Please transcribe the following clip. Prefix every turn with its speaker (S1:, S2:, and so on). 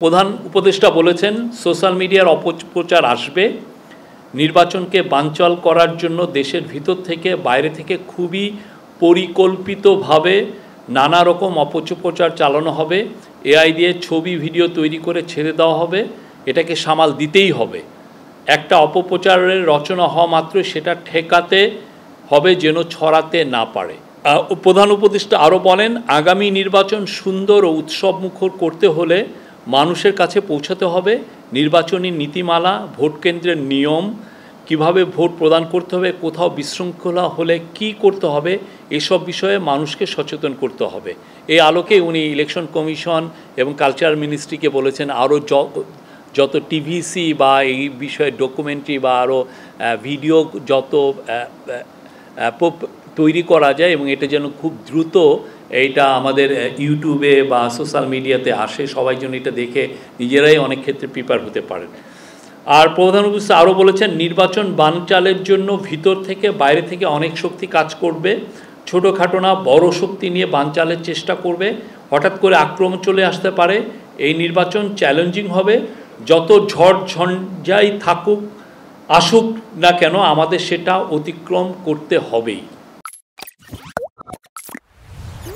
S1: প্রধান উপদেষ্টা বলেছেন সোশ্যাল মিডিয়ার অপপ্রচার আসবে, নির্বাচনকে বানচাল করার জন্য দেশের ভিতর থেকে বাইরে থেকে খুবই পরিকল্পিতভাবে নানা রকম অপপ্রচার চালানো হবে। এআই দিয়ে ছবি ভিডিও তৈরি করে ছেড়ে দেওয়া হবে, এটাকে সামাল দিতেই হবে। একটা অপপ্রচারের রচনা হওয়া মাত্রই সেটা ঠেকাতে হবে যেন ছড়াতে না পারে। প্রধান উপদেষ্টা আরও বলেন, আগামী নির্বাচন সুন্দর ও উৎসবমুখর করতে হলে মানুষের কাছে পৌঁছাতে হবে। নির্বাচনী নীতিমালা, ভোট কেন্দ্রের নিয়ম, কিভাবে ভোট প্রদান করতে হবে, কোথাও বিশৃঙ্খলা হলে কি করতে হবে, এসব বিষয়ে মানুষকে সচেতন করতে হবে। এই আলোকে উনি ইলেকশন কমিশন এবং কালচার মিনিস্ট্রিকে বলেছেন আরও যত টিভিসি বা এই বিষয়ে ডকুমেন্টারি বা আরও ভিডিও যত তৈরি করা যায় এবং এটা যেন খুব দ্রুত এইটা আমাদের ইউটিউবে বা সোশ্যাল মিডিয়াতে আসে, সবাই যেন এটা দেখে নিজেরাই অনেক ক্ষেত্রে প্রিপেয়ার হতে পারেন। আর প্রধান উপদেষ্টা আরও বলেছেন, নির্বাচন বানচালের জন্য ভিতর থেকে বাইরে থেকে অনেক শক্তি কাজ করবে। ছোটোখাটো না বড় শক্তি নিয়ে বানচালের চেষ্টা করবে। হঠাৎ করে আক্রমণ চলে আসতে পারে। এই নির্বাচন চ্যালেঞ্জিং হবে। যত ঝড় ঝঞ্ঝাই আসুক না কেন আমাদের সেটা অতিক্রম করতে হবেই।